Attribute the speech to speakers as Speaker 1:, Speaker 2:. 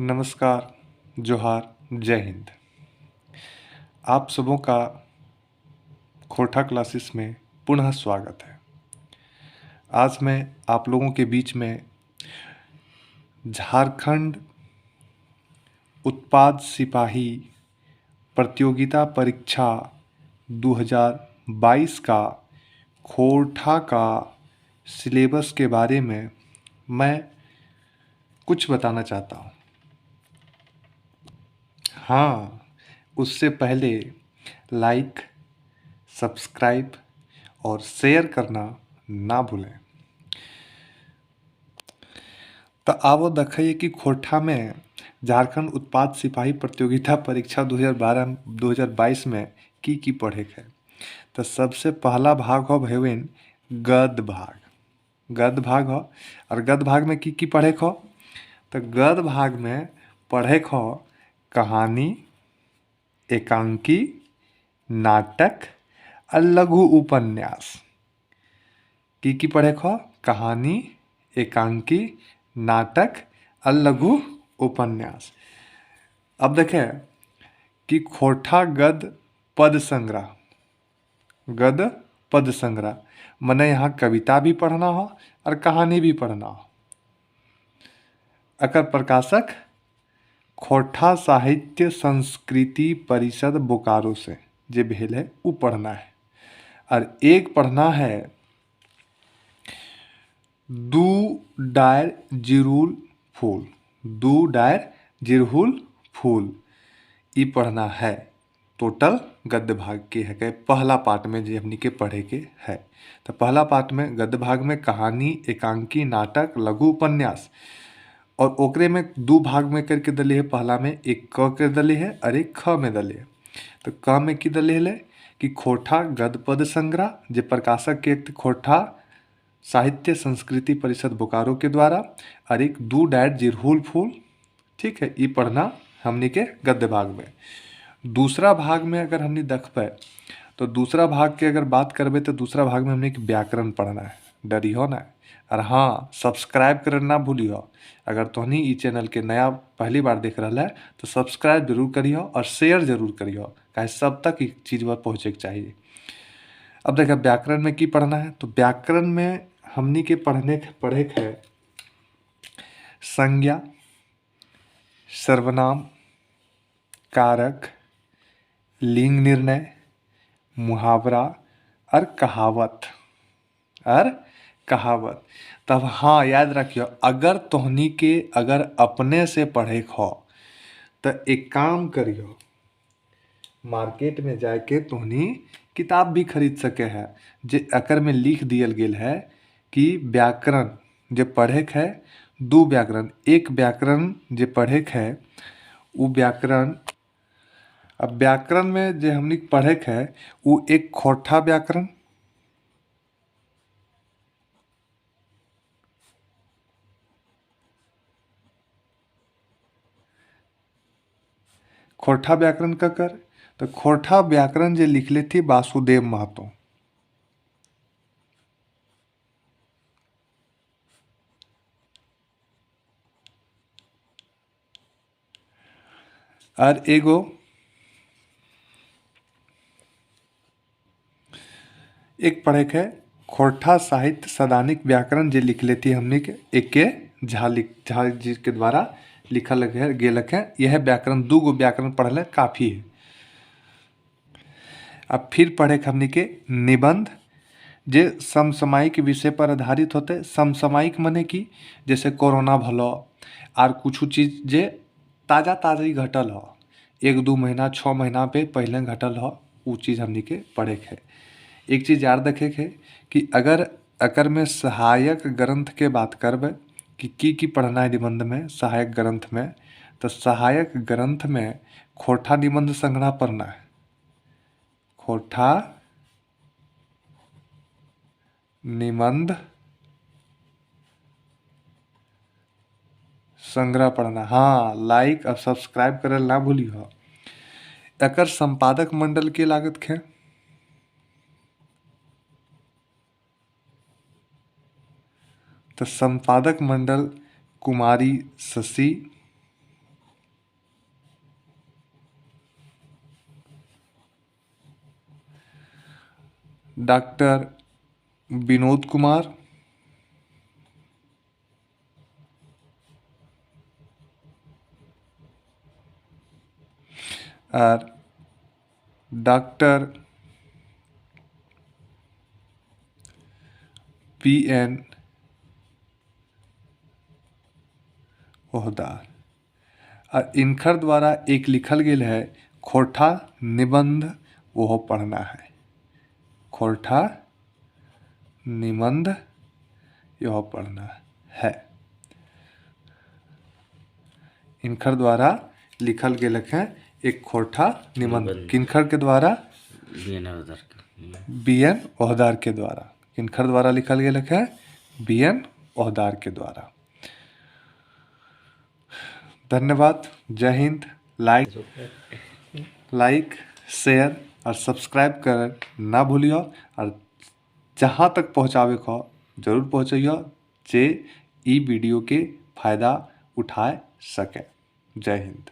Speaker 1: नमस्कार, जोहार, जय हिंद। आप सबों का खोरठा क्लासेस में पुनः स्वागत है। आज मैं आप लोगों के बीच में झारखंड उत्पाद सिपाही प्रतियोगिता परीक्षा 2022 का खोरठा का सिलेबस के बारे में मैं कुछ बताना चाहता हूँ। हाँ, उससे पहले लाइक, सब्सक्राइब और शेयर करना ना भूलें। तो आवो देखिए कि खोरठा में झारखंड उत्पाद सिपाही प्रतियोगिता परीक्षा 2022 में की पढ़े है। तो सबसे पहला भाग हो भैया गद्य भाग। गद्य भाग हो और गद्य भाग में की पढ़े हो। तो गद्य भाग में पढ़े हो कहानी, एकांकी, नाटक और लघु उपन्यास। की पढ़े हो कहानी, एकांकी, नाटक और लघु उपन्यास। अब देखें कि खोरठा गद्य पद संग्रह, गद्य पद संग्रह मने यहाँ कविता भी पढ़ना हो और कहानी भी पढ़ना हो। अकर प्रकाशक खोरठा साहित्य संस्कृति परिषद बोकारो से जे भेल है वो पढ़ना है। और एक पढ़ना है दू डायर जिरुल फूल। दू डायर जिरहुल फूल ई पढ़ना है। टोटल गद्य भाग के है पहला पार्ट में जो हमनी के पढ़े के है। तो पहला पार्ट में गद्य भाग में कहानी, एकांकी, नाटक, लघु उपन्यास और ओकरे में दो भाग में करके दले है। पहला में एक क के दले है और एक ख में दले है। तो क में की दले है कि खोरठा गद्य पद संग्रह जे प्रकाशक के एक खोरठा साहित्य संस्कृति परिषद बोकारो के द्वारा और एक दू डायर जिरहुल फूल। ठीक है, ये पढ़ना हमनी के गद्य भाग में। दूसरा भाग में अगर हमने देख पाए तो दूसरा भाग के अगर बात करबे तो दूसरा भाग में हमने एक व्याकरण पढ़ना है। डरी हो ना। और हाँ, सब्सक्राइब करना ना भूलियो। अगर तोहनी ई चैनल के नया पहली बार देख रहा है तो सब्सक्राइब जरूर करियो और शेयर जरूर करियो, काहे सब तक ई चीज़ पर पहुँचे के चाहिए। अब देखा व्याकरण में की पढ़ना है। तो व्याकरण में हमनी के पढ़े है संज्ञा, सर्वनाम, कारक, लिंग निर्णय, मुहावरा और कहावत। तब हाँ याद रखियो, अगर तोहनी के अगर अपने से पढ़े हो तो एक काम करियो, मार्केट में जाके तोहनी किताब भी खरीद सके है जे अकर में लिख दियल गेल है कि व्याकरण जे पढ़े है दो व्याकरण। एक व्याकरण जे पढ़े है वो व्याकरण, अब व्याकरण में जे हमनी पढ़े है वो एक खोरठा व्याकरण, खोरठा व्याकरण का कर। तो खोरठा व्याकरण जे लिखले थी वासुदेव महतो। और एगो एक पढ़े है खोरठा साहित्य सदानिक व्याकरण जे लिखले थी हमने के एक के झा जी के द्वारा लिखल गेल है। यह व्याकरण दो गो व्याकरण पढ़ले काफ़ी है। अब फिर पढ़े हमने के निबंध जे समसामयिक विषय पर आधारित होते। समसामयिक मने की जैसे कोरोना भलो और कुछ चीज जे ताज़ा ताज़ा ही घटल हो, एक दो महीना 6 महीना पे पहले घटल हो, वो चीज़ हमने के पढ़े है। एक चीज़ याद रखे है कि अगर अकर में सहायक ग्रंथ के बात करबे कि की पढ़ना है निबंध में सहायक ग्रंथ में, तो सहायक ग्रंथ में खोरठा निबंध संग्रह पढ़ना है। खोरठा निबंध संग्रह पढ़ना। हाँ, लाइक और सब्सक्राइब करे ना भूली हो। एकर संपादक मंडल के लागत है तो संपादक मंडल कुमारी शशि डॉक्टर विनोद कुमार, और डॉक्टर पी.एन. ओहदार। और इनकर द्वारा एक लिखल गेल है खोरठा निबंध, वो पढ़ना है। खोरठा निबंध यह पढ़ना है। इनकर द्वारा लिखल गेल है एक खोरठा निबंध। किनकर के द्वारा? बी.एन. ओहदार के द्वारा। किनकर द्वारा लिखल गेल है? बी.एन. ओहदार के द्वारा। धन्यवाद। जय हिंद। लाइक शेयर और सब्सक्राइब कर ना भूलियो, और जहाँ तक पहुँचावे को जरूर पहुँचैयो जे ई वीडियो के फायदा उठाए सके। जय हिंद।